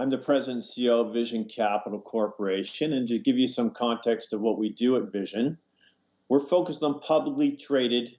I'm the president and CEO of Vision Capital Corporation. And to give you some context of what we do at Vision, we're focused on publicly traded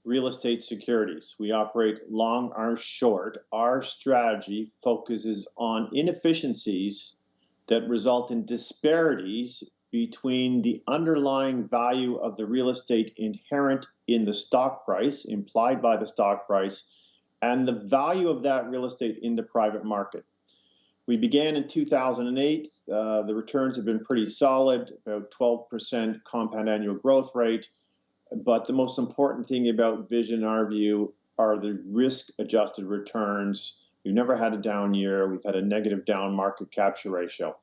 real estate securities. We operate long or short. Our strategy focuses on inefficiencies that result in disparities between the underlying value of the real estate inherent in the stock price, implied by the stock price, and the value of that real estate in the private market. We began in 2008. The returns have been pretty solid, about 12% compound annual growth rate. But the most important thing about Vision, in our view, are the risk-adjusted returns. We've never had a down year. We've had a negative down market capture ratio.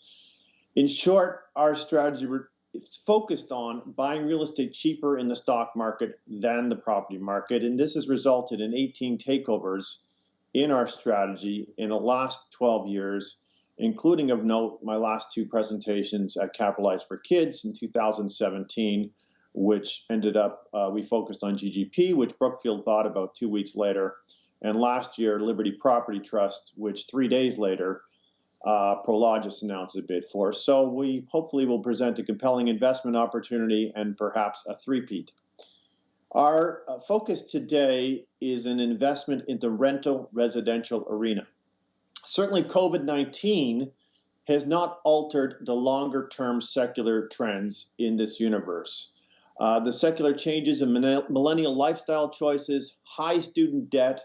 In short, our strategy is focused on buying real estate cheaper in the stock market than the property market. And this has resulted in 18 takeovers in our strategy in the last 12 years, including, of note, my last two presentations at Capitalize for Kids in 2017, which ended up, we focused on GGP, which Brookfield bought about 2 weeks later. And last year, Liberty Property Trust, which 3 days later, Prologis announced a bid for. So we hopefully will present a compelling investment opportunity and perhaps a three-peat. Our focus today is an investment in the rental residential arena. Certainly COVID-19 has not altered the longer-term secular trends in this universe. The secular changes in millennial lifestyle choices, high student debt,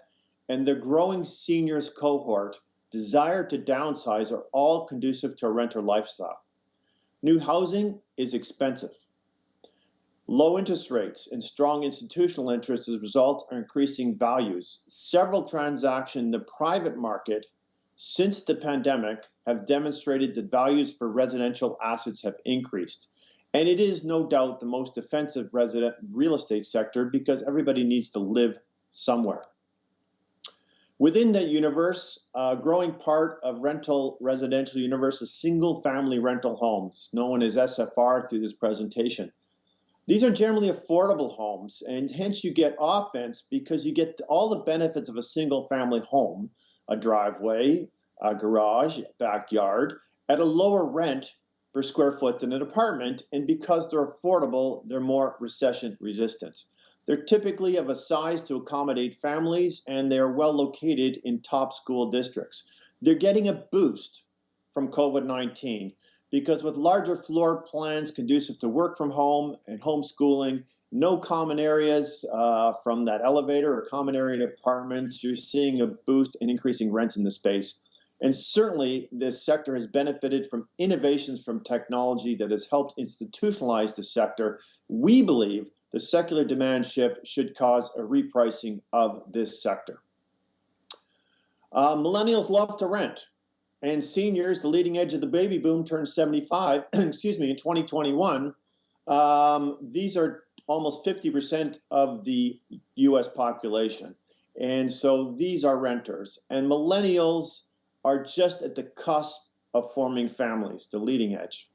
and the growing seniors cohort desire to downsize are all conducive to a renter lifestyle. New housing is expensive. Low interest rates and strong institutional interests as a result are increasing values. Several transactions in the private market since the pandemic have demonstrated that values for residential assets have increased. And it is no doubt the most defensive real estate sector because everybody needs to live somewhere. Within that universe, a growing part of rental residential universe is single-family rental homes, known as SFR through this presentation. These are generally affordable homes, and hence you get offense because you get all the benefits of a single-family home, a driveway, a garage, backyard, at a lower rent per square foot than an apartment, and because they're affordable, they're more recession resistant. They're typically of a size to accommodate families, and they're well located in top school districts. They're getting a boost from COVID-19 because with larger floor plans conducive to work from home and homeschooling, no common areas from that elevator or common area apartments, you're seeing a boost in increasing rents in the space. And certainly, this sector has benefited from innovations from technology that has helped institutionalize the sector. We believe the secular demand shift should cause a repricing of this sector. Millennials love to rent, and seniors, the leading edge of the baby boom, turned 75, in 2021. These are almost 50% of the U.S. population. And so these are renters. And millennials are just at the cusp of forming families, the leading edge.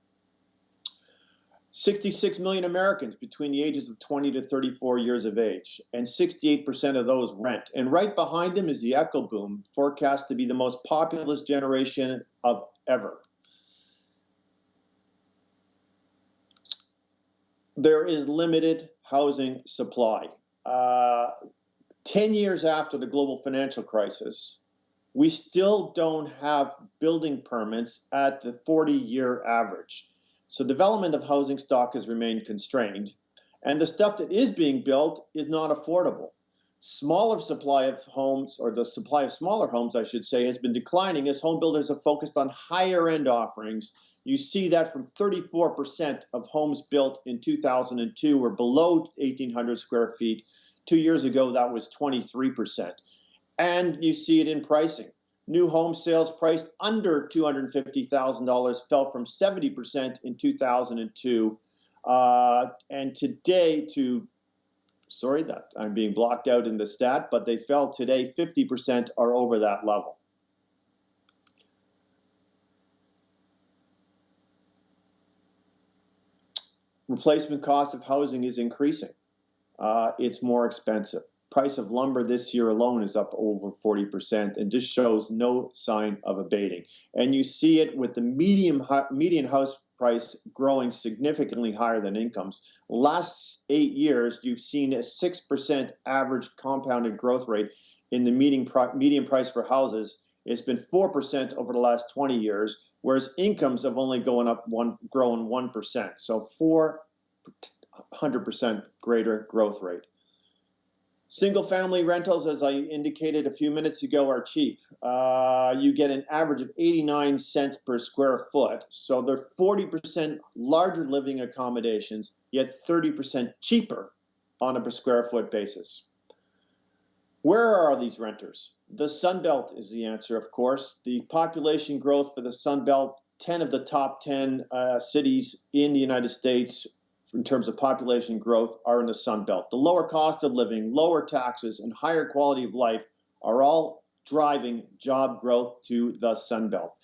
66 million Americans between the ages of 20 to 34 years of age, and 68% of those rent. And right behind them is the echo boom, forecast to be the most populous generation of ever. There is limited housing supply. 10 years after the global financial crisis, we still don't have building permits at the 40-year average. So development of housing stock has remained constrained, and the stuff that is being built is not affordable. Smaller supply of homes, or the supply of smaller homes, I should say, has been declining as home builders have focused on higher end offerings. You see that from 34% of homes built in 2002 were below 1,800 square feet. 2 years ago, that was 23%. And you see it in pricing. New home sales priced under $250,000 fell from 70% in 2002. And today that I'm being blocked out in the stat, but they fell today, 50% are over that level. Replacement cost of housing is increasing. it's more expensive. Price of lumber this year alone is up over 40% and just shows no sign of abating. And you see it with the median house price growing significantly higher than incomes. Last 8 years, you've seen a 6% average compounded growth rate in the median price for houses. It's been 4% over the last 20 years, whereas incomes have only grown 1%. So 400% greater growth rate. Single-family rentals, as I indicated a few minutes ago, are cheap. You get an average of 89 cents per square foot. So they're 40% larger living accommodations, yet 30% cheaper on a per square foot basis. Where are these renters? The Sun Belt is the answer, of course. The population growth for the Sun Belt, 10 of the top 10 cities in the United States in terms of population growth are in the Sun Belt. The lower cost of living, lower taxes, and higher quality of life are all driving job growth to the Sun Belt.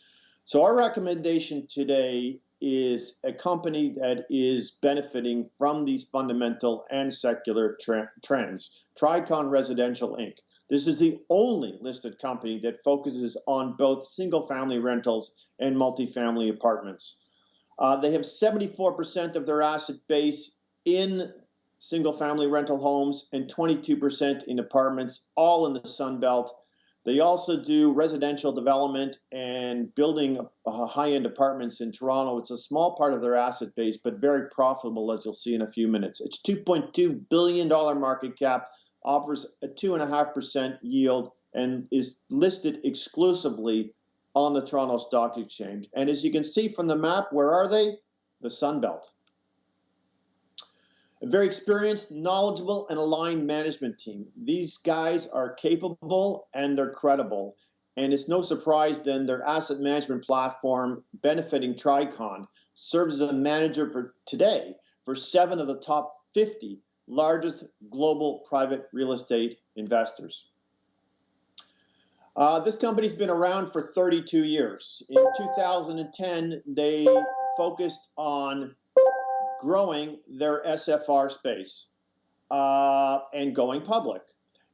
So our recommendation today is a company that is benefiting from these fundamental and secular trends, Tricon Residential Inc. This is the only listed company that focuses on both single-family rentals and multifamily apartments. They have 74% of their asset base in single-family rental homes and 22% in apartments, all in the Sun Belt. They also do residential development and building high-end apartments in Toronto. It's a small part of their asset base, but very profitable, as you'll see in a few minutes. It's $2.2 billion market cap, offers a 2.5% yield, and is listed exclusively on the Toronto Stock Exchange. And as you can see from the map, where are they? The Sun Belt. A very experienced, knowledgeable, and aligned management team. These guys are capable and they're credible. And it's no surprise then their asset management platform, benefiting Tricon, serves as a manager for today for 7 of the top 50 largest global private real estate investors. This company's been around for 32 years. In 2010, they focused on growing their SFR space and going public.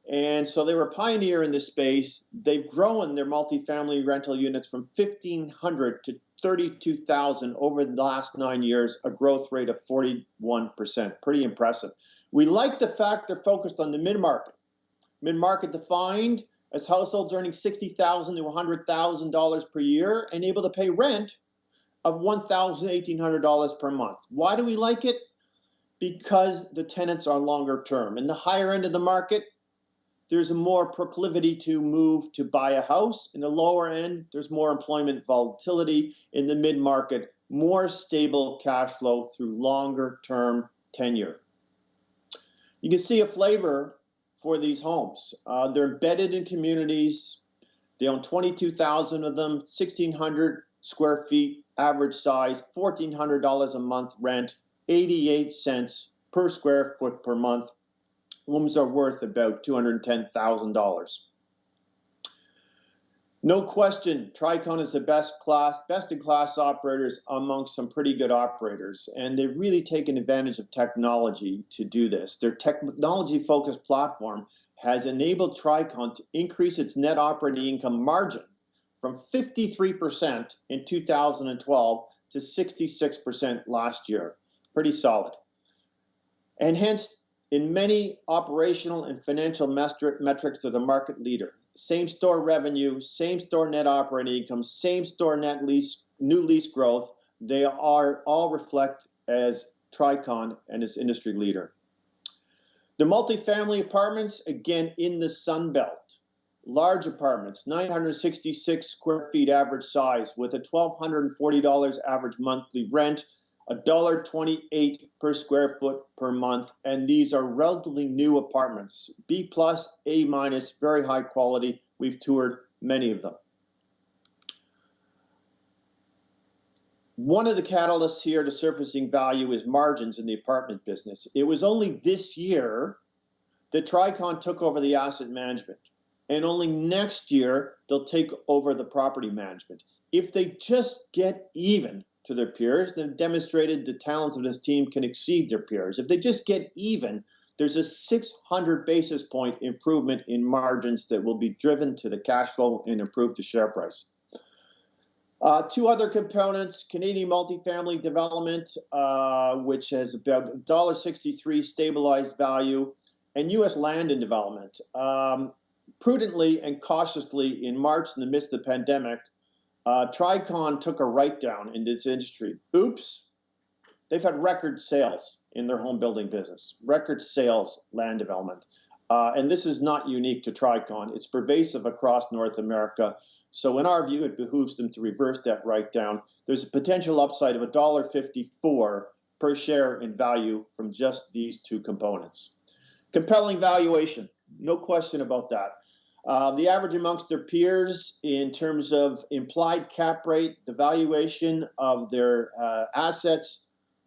And so they were a pioneer in this space. They've grown their multifamily rental units from 1,500 to 32,000 over the last 9 years, a growth rate of 41%. Pretty impressive. We like the fact they're focused on the mid-market. Mid-market defined as households earning $60,000 to $100,000 per year and able to pay rent of $1,000 to $1,800 per month. Why do we like it? Because the tenants are longer term. In the higher end of the market, there's a more proclivity to move to buy a house. In the lower end, there's more employment volatility. In the mid-market, more stable cash flow through longer term tenure. You can see a flavor for these homes. They're embedded in communities. They own 22,000 of them, 1,600 square feet, average size, $1,400 a month rent, 88 cents per square foot per month. Homes are worth about $210,000. No question, Tricon is the best-in-class operators amongst some pretty good operators, and they've really taken advantage of technology to do this. Their technology-focused platform has enabled Tricon to increase its net operating income margin from 53% in 2012 to 66% last year. Pretty solid. And hence, in many operational and financial metrics, they're the market leader. Same-store revenue, same-store net operating income, same-store new lease growth, they are all reflect as Tricon and its industry leader. The multifamily apartments, again, in the Sun Belt. Large apartments, 966 square feet average size with a $1,240 average monthly rent, $1.28 per square foot per month, and these are relatively new apartments, B+, A-, very high quality. We've toured many of them. One of the catalysts here to surfacing value is margins in the apartment business. It was only this year that Tricon took over the asset management, and only next year they'll take over the property management. If they just get even to their peers, they've demonstrated the talent of this team can exceed their peers. If they just get even, there's a 600 basis point improvement in margins that will be driven to the cash flow and improve the share price. Two other components: Canadian multifamily development, which has about $1.63 stabilized value, and U.S. land and development. Prudently and cautiously, in March, in the midst of the pandemic, Tricon took a write-down in its industry. Oops, they've had record sales in their home building business, record sales, land development. And this is not unique to Tricon. It's pervasive across North America. So in our view, it behooves them to reverse that write-down. There's a potential upside of $1.54 per share in value from just these two components. Compelling valuation, no question about that. The average amongst their peers in terms of implied cap rate, the valuation of their assets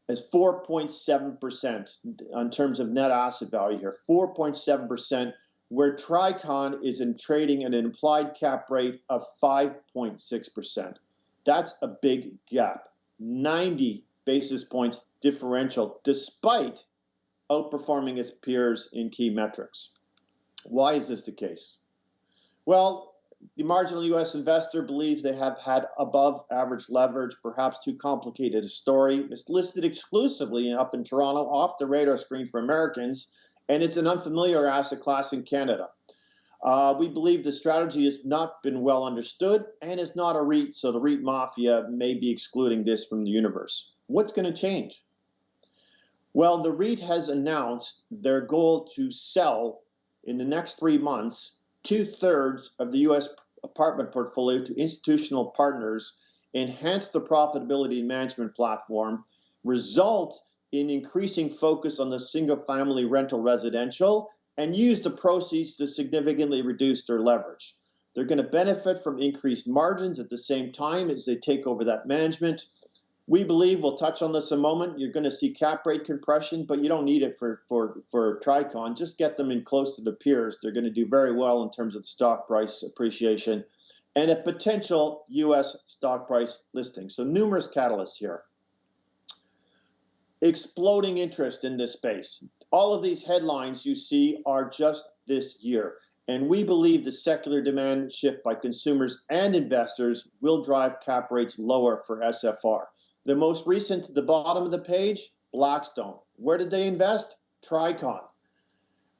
is 4.7% in terms of net asset value here, 4.7%, where Tricon is trading at an implied cap rate of 5.6%. That's a big gap, 90 basis points differential, despite outperforming its peers in key metrics. Why is this the case? Well, the marginal U.S. investor believes they have had above average leverage, perhaps too complicated a story. It's listed exclusively up in Toronto, off the radar screen for Americans, and it's an unfamiliar asset class in Canada. We believe the strategy has not been well understood and is not a REIT, so the REIT mafia may be excluding this from the universe. What's going to change? Well, the REIT has announced their goal to sell in the next 3 months 2/3 of the U.S. apartment portfolio to institutional partners, enhance the profitability and management platform, result in increasing focus on the single-family rental residential, and use the proceeds to significantly reduce their leverage. They're going to benefit from increased margins at the same time as they take over that management. We believe, we'll touch on this in a moment, you're going to see cap rate compression, but you don't need it for Tricon. Just get them in close to the peers. They're going to do very well in terms of the stock price appreciation and a potential U.S. stock price listing. So numerous catalysts here. Exploding interest in this space. All of these headlines you see are just this year. And we believe the secular demand shift by consumers and investors will drive cap rates lower for SFR. The most recent, at the bottom of the page, Blackstone. Where did they invest? Tricon.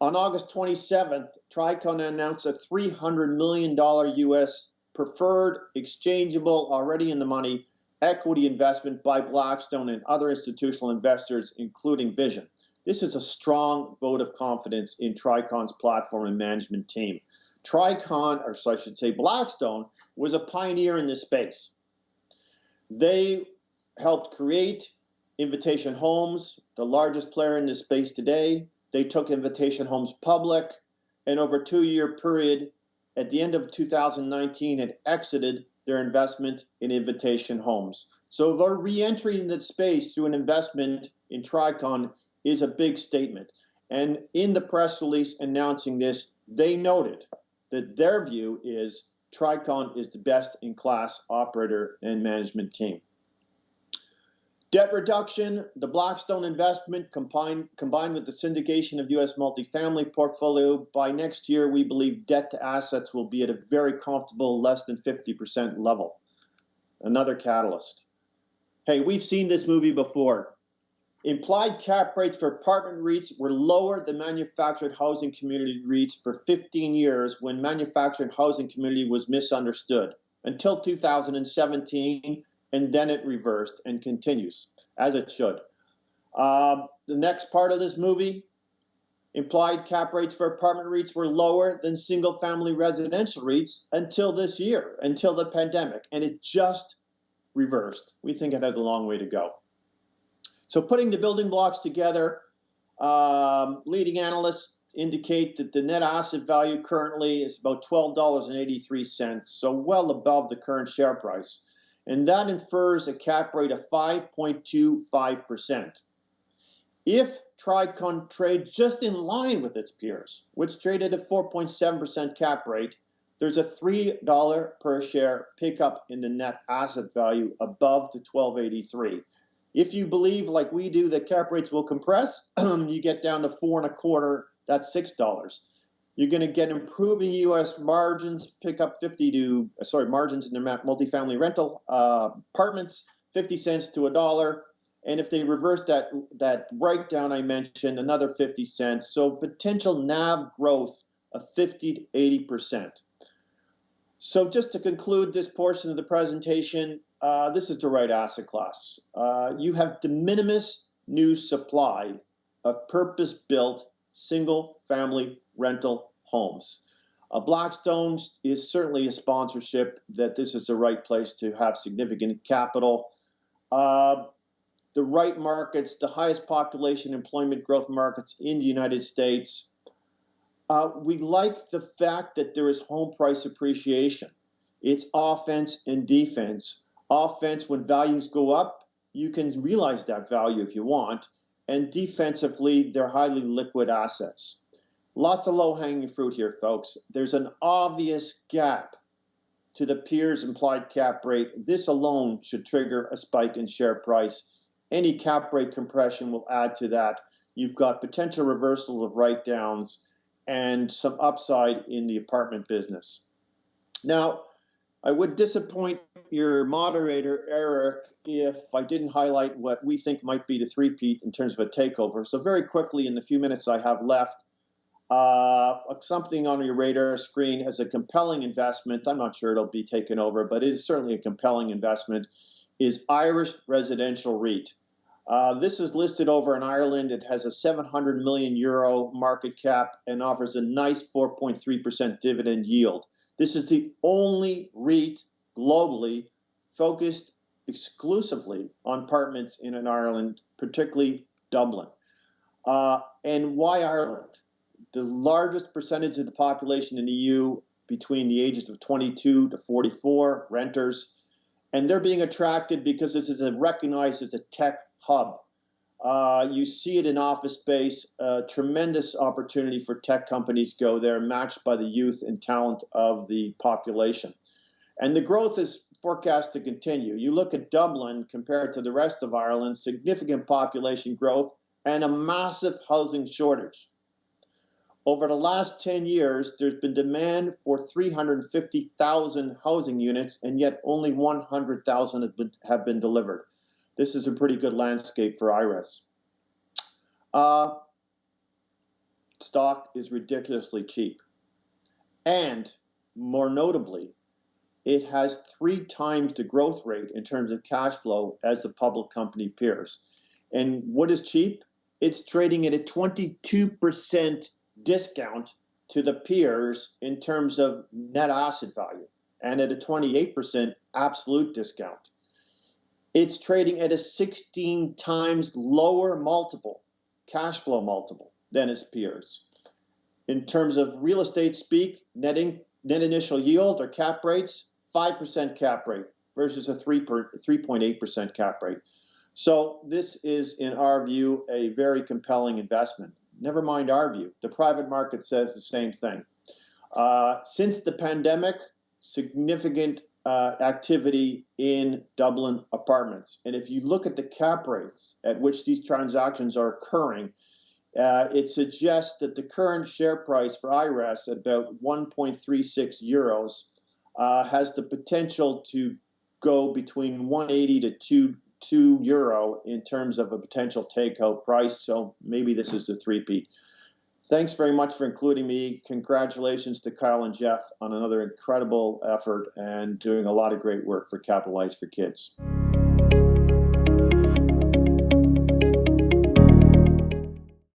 On August 27th, Tricon announced a $300 million U.S. preferred, exchangeable, already in the money, equity investment by Blackstone and other institutional investors, including Vision. This is a strong vote of confidence in Tricon's platform and management team. Tricon, or so I should say Blackstone, was a pioneer in this space. They helped create Invitation Homes, the largest player in this space today. They took Invitation Homes public, and over a 2-year period, at the end of 2019, had exited their investment in Invitation Homes. So their re-entry in that space through an investment in Tricon is a big statement. And in the press release announcing this, they noted that their view is Tricon is the best-in-class operator and management team. Debt reduction, the Blackstone investment combined with the syndication of U.S. multifamily portfolio, by next year, we believe debt to assets will be at a very comfortable less than 50% level. Another catalyst. Hey, we've seen this movie before. Implied cap rates for apartment REITs were lower than manufactured housing community REITs for 15 years when manufactured housing community was misunderstood, until 2017. And then it reversed and continues, as it should. The next part of this movie, implied cap rates for apartment REITs were lower than single-family residential REITs until this year, until the pandemic, and it just reversed. We think it has a long way to go. So putting the building blocks together, leading analysts indicate that the net asset value currently is about $12.83, so well above the current share price. And that infers a cap rate of 5.25%. If Tricon trades just in line with its peers, which traded at 4.7% cap rate, there's a $3 per share pickup in the net asset value above the $12.83. If you believe, like we do, that cap rates will compress, you get down to 4.25. That's $6. You're going to get improving U.S. margins, pick up margins in their multifamily rental apartments, 50 cents to $1. And if they reverse that write-down I mentioned, another 50 cents. So potential NAV growth of 50 to 80%. So just to conclude this portion of the presentation, this is the right asset class. You have de minimis new supply of purpose-built single-family rental homes. Blackstone is certainly a sponsorship that this is the right place to have significant capital. The right markets, the highest population employment growth markets in the United States. We like the fact that there is home price appreciation. It's offense and defense. Offense, when values go up, you can realize that value if you want. And defensively, they're highly liquid assets. Lots of low-hanging fruit here, folks. There's an obvious gap to the peers' implied cap rate. This alone should trigger a spike in share price. Any cap rate compression will add to that. You've got potential reversal of write-downs and some upside in the apartment business. Now, I would disappoint your moderator, Eric, if I didn't highlight what we think might be the three-peat in terms of a takeover. So very quickly, in the few minutes I have left, something on your radar screen as a compelling investment, I'm not sure it'll be taken over, but it is certainly a compelling investment, is Irish Residential Reit. This is listed over in Ireland. It has a €700 million market cap and offers a nice 4.3% dividend yield. This is the only REIT globally focused exclusively on apartments in Ireland, particularly Dublin. And why Ireland? The largest percentage of the population in the EU between the ages of 22 to 44, renters, and they're being attracted because this is recognized as a tech hub. You see it in office space, tremendous opportunity for tech companies go there, matched by the youth and talent of the population. And the growth is forecast to continue. You look at Dublin compared to the rest of Ireland, significant population growth and a massive housing shortage. Over the last 10 years, there's been demand for 350,000 housing units, and yet only 100,000 have been delivered. This is a pretty good landscape for IRES. Stock is ridiculously cheap. And more notably, it has 3 times the growth rate in terms of cash flow as the public company peers. And what is cheap? It's trading at a 22% discount to the peers in terms of net asset value and at a 28% absolute discount. It's trading at a 16 times lower multiple, cash flow multiple, than its peers. In terms of real estate speak, net initial yield or cap rates, 5% cap rate versus a 3.8% cap rate. So this is, in our view, a very compelling investment. Never mind our view. The private market says the same thing. Since the pandemic, significant activity in Dublin apartments. And if you look at the cap rates at which these transactions are occurring, it suggests that the current share price for IRES at about 1.36 euros has the potential to go between 180 to 2 euro in terms of a potential takeout price. So maybe this is the three-peat. Thanks very much for including me. Congratulations to Kyle and Jeff on another incredible effort and doing a lot of great work for Capitalize for Kids.